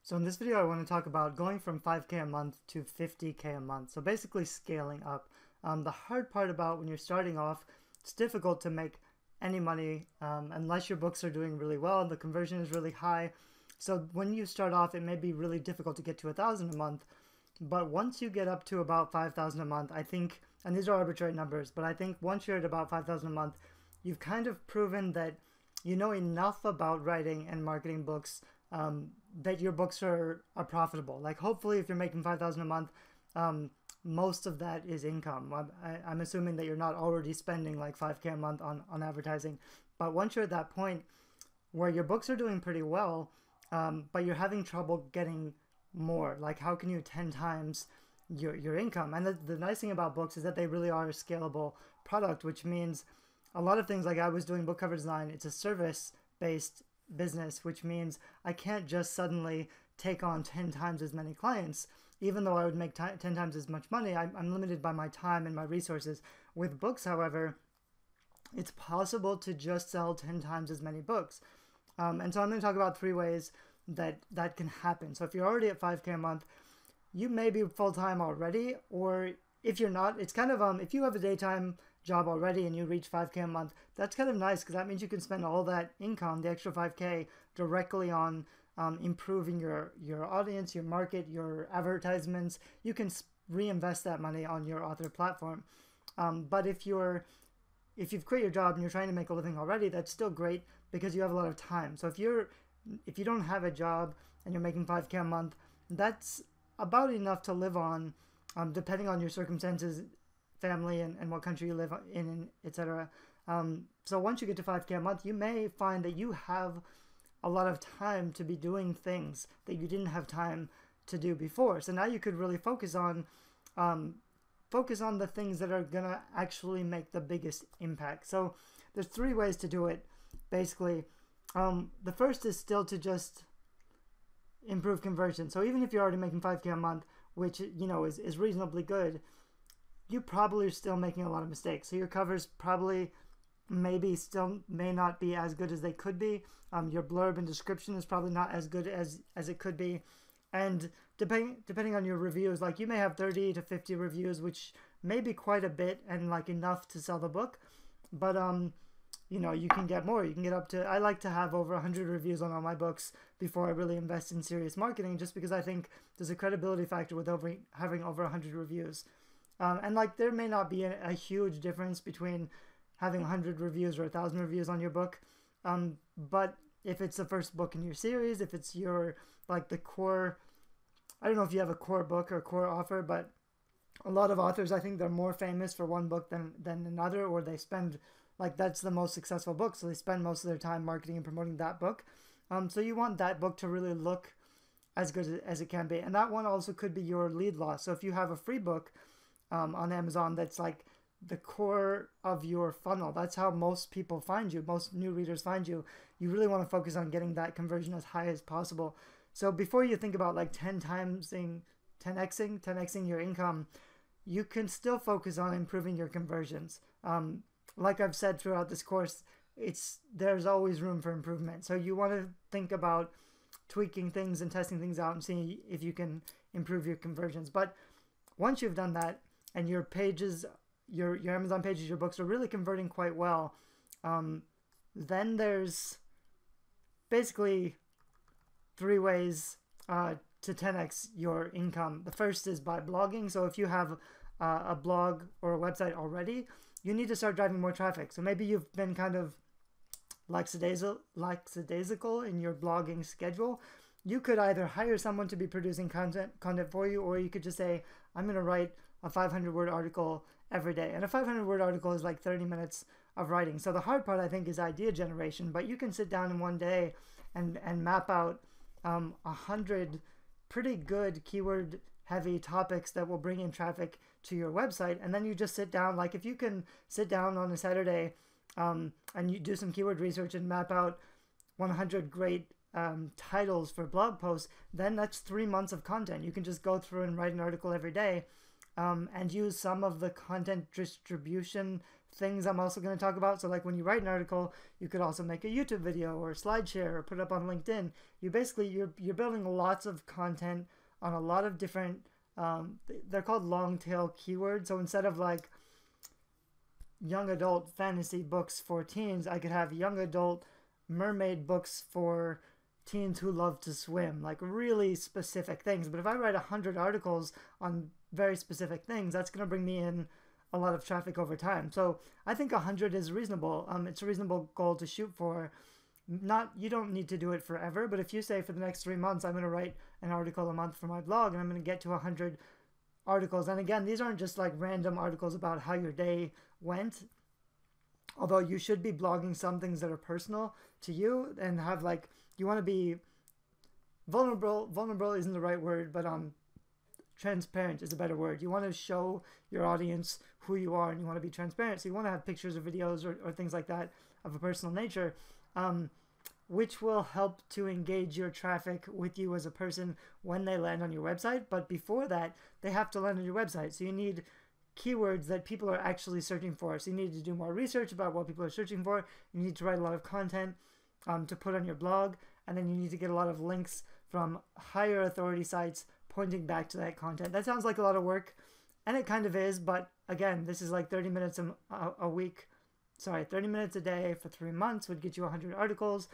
So in this video, I want to talk about going from 5K a month to 50K a month. So basically scaling up. The hard part about when you're starting off, it's difficult to make any money unless your books are doing really well and the conversion is really high. So when you start off, it may be really difficult to get to 1,000 a month. But once you get up to about 5,000 a month, I think, and these are arbitrary numbers, but I think once you're at about 5,000 a month, you've kind of proven that you know enough about writing and marketing books that your books are profitable. Like hopefully if you're making 5,000 a month, most of that is income. I'm assuming that you're not already spending like 5K a month on advertising. But once you're at that point where your books are doing pretty well, but you're having trouble getting more, like how can you 10 times your income? And the nice thing about books is that they really are a scalable product, which means a lot of things, like I was doing book cover design, it's a service-based business, which means I can't just suddenly take on 10 times as many clients. Even though I would make 10 times as much money, I'm limited by my time and my resources. With books, however, it's possible to just sell 10 times as many books. And so I'm going to talk about 3 ways that can happen. So if you're already at 5K a month, you may be full-time already, or if you're not, it's kind of, if you have a daytime job already and you reach 5K a month, that's kind of nice because that means you can spend all that income, the extra 5K, directly on improving your audience, your market, your advertisements. You can reinvest that money on your author platform. But if you've quit your job and you're trying to make a living already, that's still great because you have a lot of time. So if you don't have a job and you're making 5K a month, that's about enough to live on, depending on your circumstances, family, and what country you live in, etc. So once you get to 5K a month, you may find that you have a lot of time to be doing things that you didn't have time to do before. So now you could really focus on the things that are gonna actually make the biggest impact. So there's 3 ways to do it, basically. The first is still to just improve conversion. So even if you're already making 5K a month, which is reasonably good, you probably are still making a lot of mistakes. So your covers probably maybe still may not be as good as they could be. Your blurb and description is probably not as good as it could be. And depending on your reviews, like you may have 30 to 50 reviews, which may be quite a bit and like enough to sell the book. But you can get more. You can get up to, I like to have over 100 reviews on all my books before I really invest in serious marketing, just because I think there's a credibility factor with having over 100 reviews. And like there may not be a huge difference between having 100 reviews or 1,000 reviews on your book. But if it's the first book in your series, if it's your, like the core, I don't know if you have a core book or core offer, but a lot of authors, I think they're more famous for one book than another, or they spend, like that's the most successful book, so they spend most of their time marketing and promoting that book. So you want that book to really look as good as it can be. And that one also could be your lead loss. So if you have a free book on Amazon that's like the core of your funnel, that's how most people find you, most new readers find you, you really want to focus on getting that conversion as high as possible. So before you think about like 10xing your income, you can still focus on improving your conversions. Like I've said throughout this course, there's always room for improvement. So you want to think about tweaking things and testing things out and seeing if you can improve your conversions. But once you've done that and your pages, your Amazon pages, your books are really converting quite well, then there's basically 3 ways to 10x your income. The first is by blogging. So if you have a blog or a website already, you need to start driving more traffic. So maybe you've been kind of lackadaisical in your blogging schedule. You could either hire someone to be producing content for you, or you could just say, I'm going to write a 500-word article every day. And a 500-word article is like 30 minutes of writing. So the hard part, I think, is idea generation. But you can sit down in one day and map out 100 pretty good keyword-heavy topics that will bring in traffic to your website. And then you just sit down. Like if you can sit down on a Saturday and you do some keyword research and map out 100 great titles for blog posts, then that's 3 months of content. You can just go through and write an article every day and use some of the content distribution things I'm also going to talk about. So like when you write an article, you could also make a YouTube video or SlideShare or put it up on LinkedIn. You're building lots of content on a lot of different, they're called long tail keywords. So instead of like young adult fantasy books for teens, I could have young adult mermaid books for teens who love to swim, like really specific things. But if I write 100 articles on very specific things, that's going to bring me in a lot of traffic over time. So I think 100 is reasonable. It's a reasonable goal to shoot for. You don't need to do it forever, but if you say for the next 3 months, I'm going to write an article a month for my blog and I'm going to get to 100 articles. And again, these aren't just like random articles about how your day went, although you should be blogging some things that are personal to you and have like, you want to be vulnerable isn't the right word, but transparent is a better word. You want to show your audience who you are and you want to be transparent. So you want to have pictures or videos or things like that of a personal nature, which will help to engage your traffic with you as a person when they land on your website. But before that, they have to land on your website. So you need keywords that people are actually searching for. So you need to do more research about what people are searching for. You need to write a lot of content to put on your blog. And then you need to get a lot of links from higher authority sites pointing back to that content. That sounds like a lot of work, and it kind of is, but again, this is like 30 minutes a week. Sorry, 30 minutes a day for 3 months would get you 100 articles,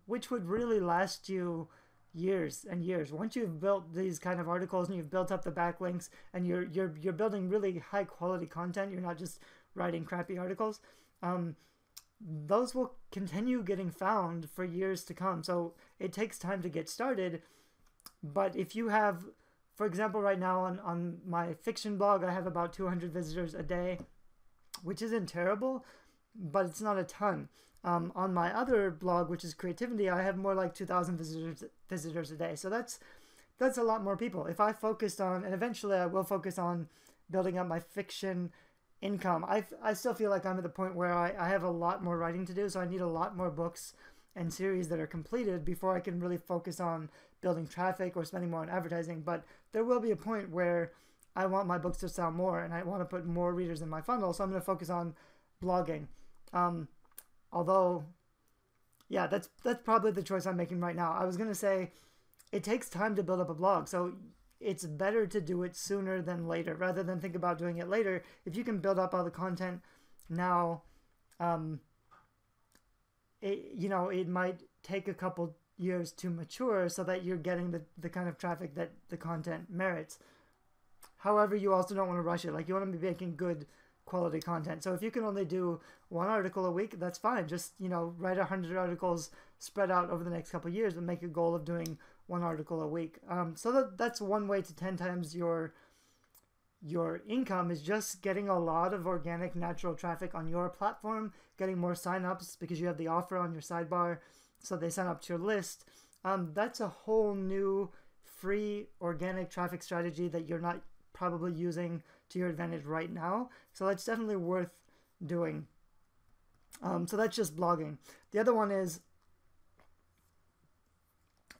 which would really last you years and years. Once you've built these kind of articles and you've built up the backlinks and you're building really high quality content, you're not just writing crappy articles, those will continue getting found for years to come. So it takes time to get started. But if you have, for example, right now on my fiction blog, I have about 200 visitors a day, which isn't terrible, but it's not a ton. On my other blog, which is Creativity, I have more like 2,000 visitors a day. So that's a lot more people. If I focused on, and eventually I will focus on building up my fiction income. I still feel like I'm at the point where I have a lot more writing to do, so I need a lot more books and series that are completed before I can really focus on building traffic or spending more on advertising. But there will be a point where I want my books to sell more and I want to put more readers in my funnel, so I'm going to focus on blogging. Although, yeah, that's probably the choice I'm making right now. I was going to say it takes time to build up a blog, so it's better to do it sooner than later rather than think about doing it later. If you can build up all the content now, it might take a couple years to mature so that you're getting the kind of traffic that the content merits. However, you also don't want to rush it. Like, you want to be making good quality content. So if you can only do 1 article a week, that's fine. Just, write 100 articles spread out over the next couple of years and make a goal of doing 1 article a week. So that's one way to 10 times your income, is just getting a lot of organic, natural traffic on your platform, getting more signups because you have the offer on your sidebar, so they sign up to your list. That's a whole new free organic traffic strategy that you're not probably using to your advantage right now. So that's definitely worth doing. So that's just blogging. The other one is,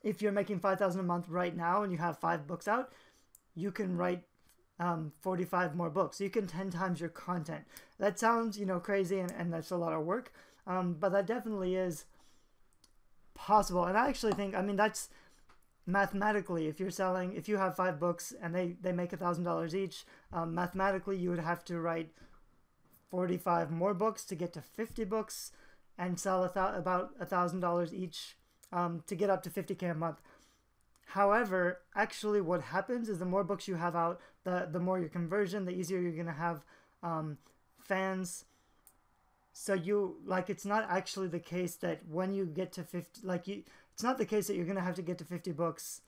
if you're making $5,000 a month right now and you have 5 books out, you can write 45 more books. So you can 10 times your content. That sounds, crazy and that's a lot of work. But that definitely is possible. And I actually think, that's mathematically, if you have 5 books and they make $1,000 each, mathematically you would have to write 45 more books to get to 50 books and sell about $1,000 each to get up to 50K a month. However, actually what happens is the more books you have out, the more your conversion, the easier you're going to have fans. So it's not actually the case that when you get to 50, it's not the case that you're going to have to get to 50 books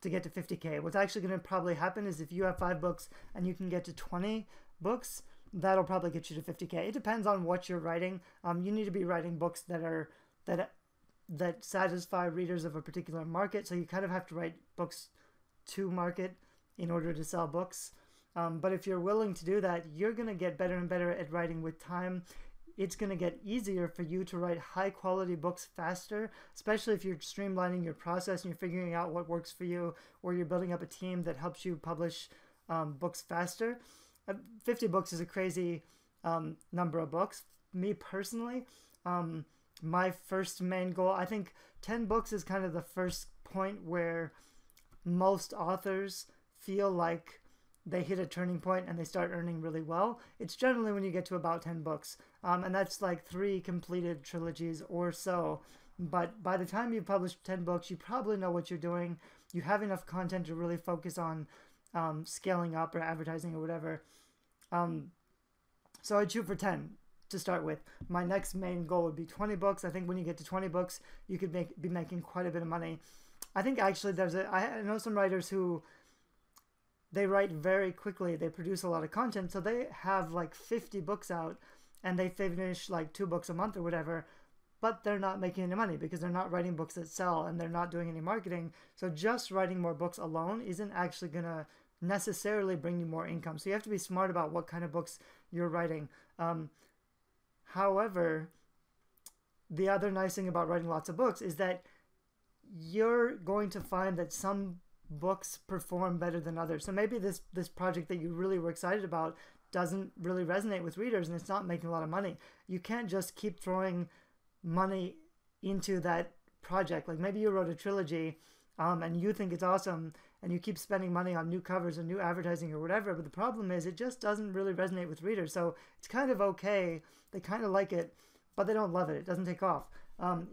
to get to 50K. What's actually going to probably happen is if you have 5 books and you can get to 20 books, that'll probably get you to 50K. It depends on what you're writing. You need to be writing books that satisfy readers of a particular market. So you kind of have to write books to market in order to sell books. But if you're willing to do that, you're going to get better and better at writing with time. It's going to get easier for you to write high quality books faster, especially if you're streamlining your process and you're figuring out what works for you, or you're building up a team that helps you publish books faster. 50 books is a crazy number of books. Me personally, my first main goal, I think 10 books is kind of the first point where most authors feel like they hit a turning point and they start earning really well. It's generally when you get to about 10 books, and that's like 3 completed trilogies or so. But by the time you've published 10 books, you probably know what you're doing. You have enough content to really focus on scaling up or advertising or whatever. So I'd shoot for 10 to start with. My next main goal would be 20 books. I think when you get to 20 books, you could be making quite a bit of money. I think actually I know some writers who, they write very quickly. They produce a lot of content. So they have like 50 books out and they finish like 2 books a month or whatever, but they're not making any money because they're not writing books that sell and they're not doing any marketing. So just writing more books alone isn't actually going to necessarily bring you more income. So you have to be smart about what kind of books you're writing. However, the other nice thing about writing lots of books is that you're going to find that some books perform better than others. So maybe this project that you really were excited about doesn't really resonate with readers and it's not making a lot of money. You can't just keep throwing money into that project. Like maybe you wrote a trilogy and you think it's awesome and you keep spending money on new covers and new advertising or whatever, but the problem is it just doesn't really resonate with readers. So it's kind of okay. They kind of like it, but they don't love it. It doesn't take off.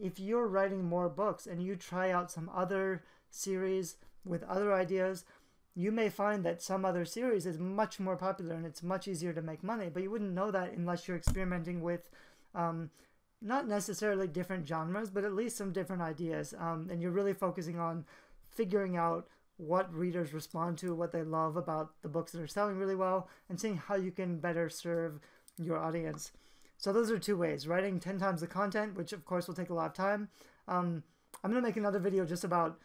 If you're writing more books and you try out some other series with other ideas, you may find that some other series is much more popular and it's much easier to make money, but you wouldn't know that unless you're experimenting with not necessarily different genres, but at least some different ideas. And you're really focusing on figuring out what readers respond to, what they love about the books that are selling really well, and seeing how you can better serve your audience. So those are 2 ways. Writing 10 times the content, which of course will take a lot of time. I'm going to make another video just about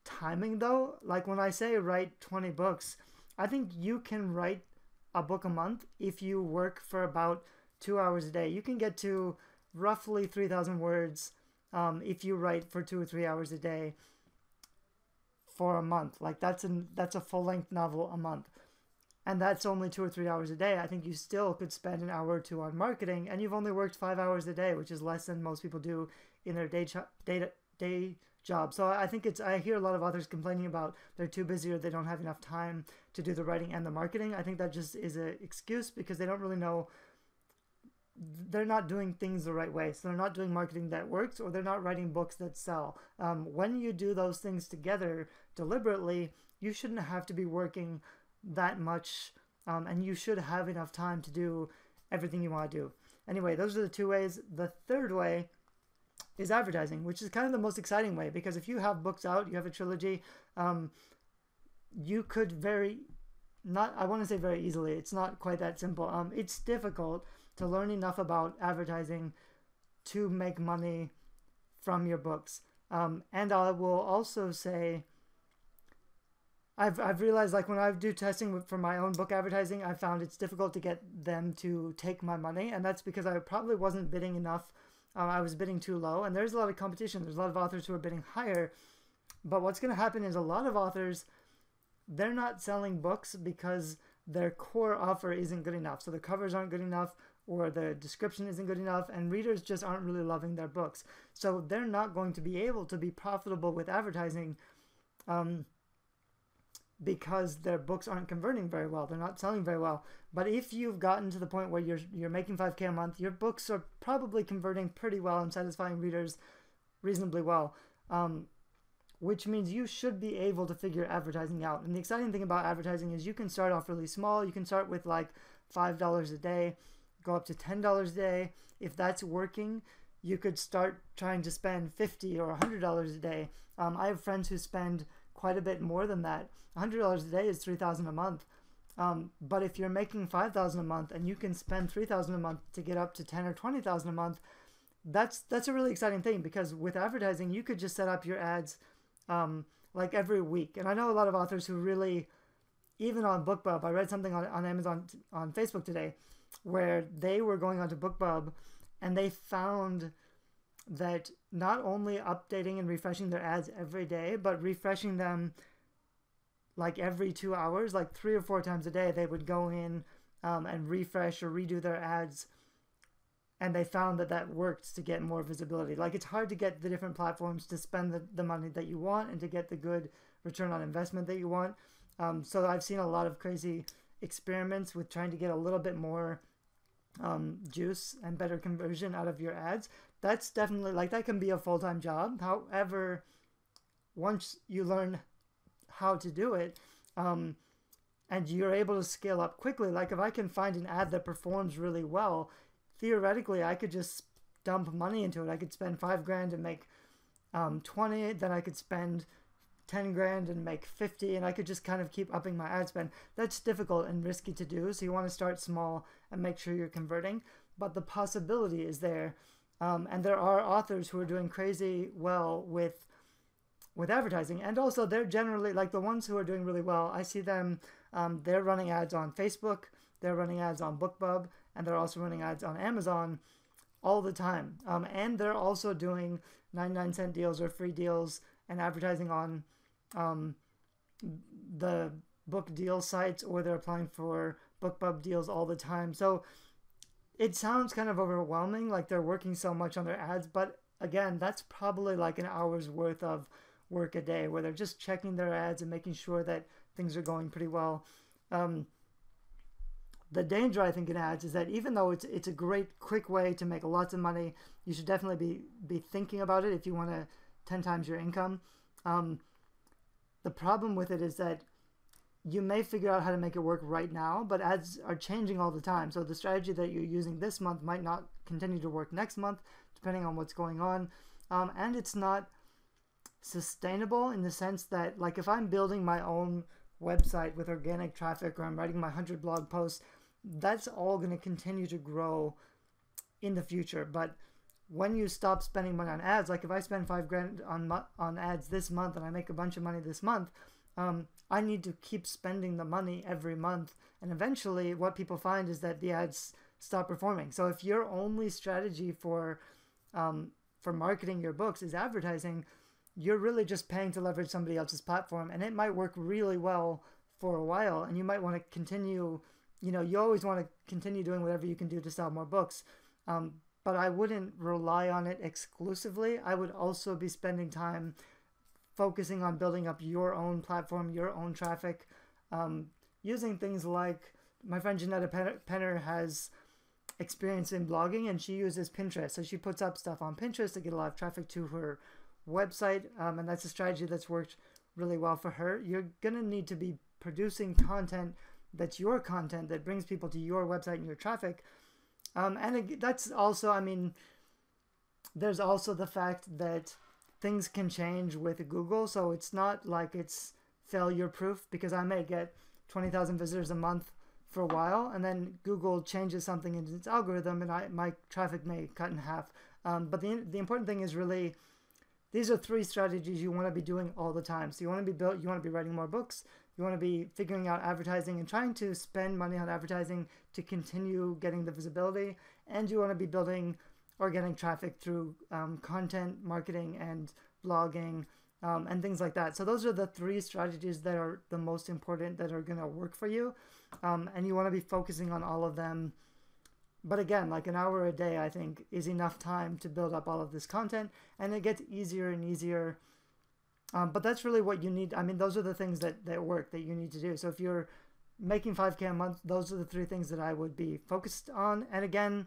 timing though. Like when I say write 20 books, I think you can write a book a month if you work for about 2 hours a day. You can get to roughly 3,000 words if you write for 2 or 3 hours a day for a month. Like that's a full-length novel a month. And that's only 2 or 3 hours a day. I think you still could spend an hour or 2 on marketing, and you've only worked 5 hours a day, which is less than most people do in their day job. So I think I hear a lot of authors complaining about they're too busy or they don't have enough time to do the writing and the marketing. I think that just is an excuse because they don't really know. They're not doing things the right way. So they're not doing marketing that works, or they're not writing books that sell. When you do those things together deliberately, you shouldn't have to be working that much, and you should have enough time to do everything you want to do. Anyway, those are the 2 ways. The third way is advertising, which is kind of the most exciting way, because if you have books out, you have a trilogy, you could I want to say very easily, it's not quite that simple. It's difficult to learn enough about advertising to make money from your books. And I will also say, I've realized, like when I do testing for my own book advertising, I found it's difficult to get them to take my money, and that's because I probably wasn't bidding enough. I was bidding too low, and there's a lot of competition. There's a lot of authors who are bidding higher, but what's going to happen is a lot of authors, they're not selling books because their core offer isn't good enough. So the covers aren't good enough, or the description isn't good enough, and readers just aren't really loving their books. So they're not going to be able to be profitable with advertising because their books aren't converting very well. They're not selling very well. But if you've gotten to the point where you're making $5,000 a month, your books are probably converting pretty well and satisfying readers reasonably well, which means you should be able to figure advertising out. And the exciting thing about advertising is you can start off really small. You can start with like $5 a day, go up to $10 a day. If that's working, you could start trying to spend $50 or $100 a day. I have friends who spend quite a bit more than that. $100 a day is $3,000 a month. But if you're making $5,000 a month and you can spend $3,000 a month to get up to $10,000 or $20,000 a month, that's a really exciting thing, because with advertising you could just set up your ads like every week. And I know a lot of authors who really, even on BookBub, I read something on Amazon, on Facebook today, where they were going onto BookBub and they found that not only updating and refreshing their ads every day, but refreshing them like every 2 hours, like 3 or 4 times a day, they would go in and refresh or redo their ads, and they found that that worked to get more visibility. Like, it's hard to get the different platforms to spend the money that you want and to get the good return on investment that you want. So I've seen a lot of crazy experiments with trying to get a little bit more juice and better conversion out of your ads. That's definitely, like, that can be a full-time job. However, once you learn how to do it, and you're able to scale up quickly, like if I can find an ad that performs really well, theoretically I could just dump money into it. I could spend $5,000 and make 20, then I could spend 10 grand and make 50, and I could just kind of keep upping my ad spend. That's difficult and risky to do, so you want to start small and make sure you're converting, but the possibility is there. And there are authors who are doing crazy well with advertising, and also they're generally, like, the ones who are doing really well, I see them, they're running ads on Facebook, they're running ads on BookBub, and they're also running ads on Amazon all the time. And they're also doing 99-cent deals or free deals and advertising on the book deal sites, or they're applying for BookBub deals all the time. So it sounds kind of overwhelming, like they're working so much on their ads, but again, that's probably like an hour's worth of work a day where they're just checking their ads and making sure that things are going pretty well. The danger, I think, in ads is that even though it's a great quick way to make lots of money, you should definitely be thinking about it if you want to 10 times your income. The problem with it is that you may figure out how to make it work right now, but ads are changing all the time. So the strategy that you're using this month might not continue to work next month, depending on what's going on. And it's not sustainable in the sense that, like, if I'm building my own website with organic traffic, or I'm writing my 100 blog posts, that's all going to continue to grow in the future. But when you stop spending money on ads, like if I spend $5,000 on ads this month and I make a bunch of money this month, I need to keep spending the money every month, and eventually what people find is that the ads stop performing. So if your only strategy for marketing your books is advertising, you're really just paying to leverage somebody else's platform, and it might work really well for a while, and you might want to continue, you always want to continue doing whatever you can do to sell more books, but I wouldn't rely on it exclusively. I would also be spending time focusing on building up your own platform, your own traffic, using things like, my friend Janetta Penner has experience in blogging, and she uses Pinterest. So she puts up stuff on Pinterest to get a lot of traffic to her website, and that's a strategy that's worked really well for her. You're going to need to be producing content that's your content, that brings people to your website and your traffic. And that's also, there's also the fact that things can change with Google, so it's not like it's failure proof, because I may get 20,000 visitors a month for a while, and then Google changes something in its algorithm, and my traffic may cut in half. But the important thing is really, these are 3 strategies you want to be doing all the time. So you want to be writing more books, you want to be figuring out advertising and trying to spend money on advertising to continue getting the visibility, and you want to be building organic traffic through content marketing and blogging, and things like that. So those are the 3 strategies that are the most important, that are going to work for you, and you want to be focusing on all of them. But again, like an hour a day, I think, is enough time to build up all of this content, and it gets easier and easier. But that's really what you need. Those are the things that work, that you need to do. So if you're making $5,000 a month, those are the 3 things that I would be focused on. And again,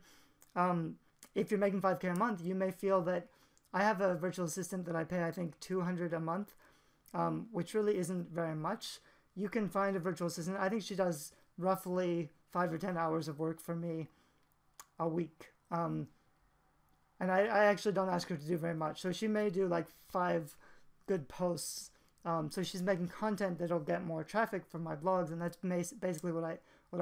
if you're making $5,000 a month, you may feel that, I have a virtual assistant that I pay, I think, $200 a month, which really isn't very much. You can find a virtual assistant. I think she does roughly 5 or 10 hours of work for me a week. And I actually don't ask her to do very much. So she may do like 5 good posts. So she's making content that'll get more traffic from my blogs, and that's basically what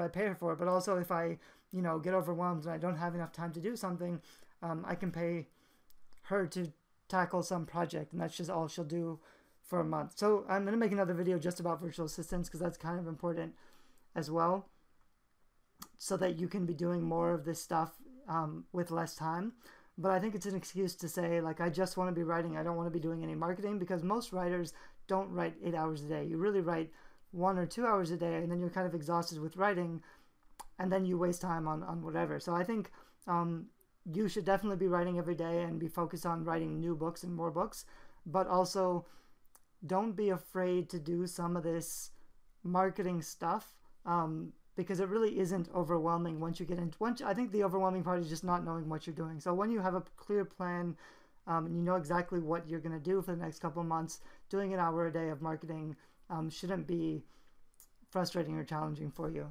I pay her for. But also, if I get overwhelmed and I don't have enough time to do something, I can pay her to tackle some project, and that's just all she'll do for a month. So I'm going to make another video just about virtual assistants, because that's kind of important as well, so that you can be doing more of this stuff with less time. But I think it's an excuse to say, like, I just want to be writing, I don't want to be doing any marketing, because most writers don't write 8 hours a day. You really write 1 or 2 hours a day, and then you're kind of exhausted with writing. and then you waste time on whatever. So I think you should definitely be writing every day and be focused on writing new books and more books, but also don't be afraid to do some of this marketing stuff, because it really isn't overwhelming once you get into. I think the overwhelming part is just not knowing what you're doing. So when you have a clear plan, and you know exactly what you're going to do for the next couple of months, doing an hour a day of marketing shouldn't be frustrating or challenging for you.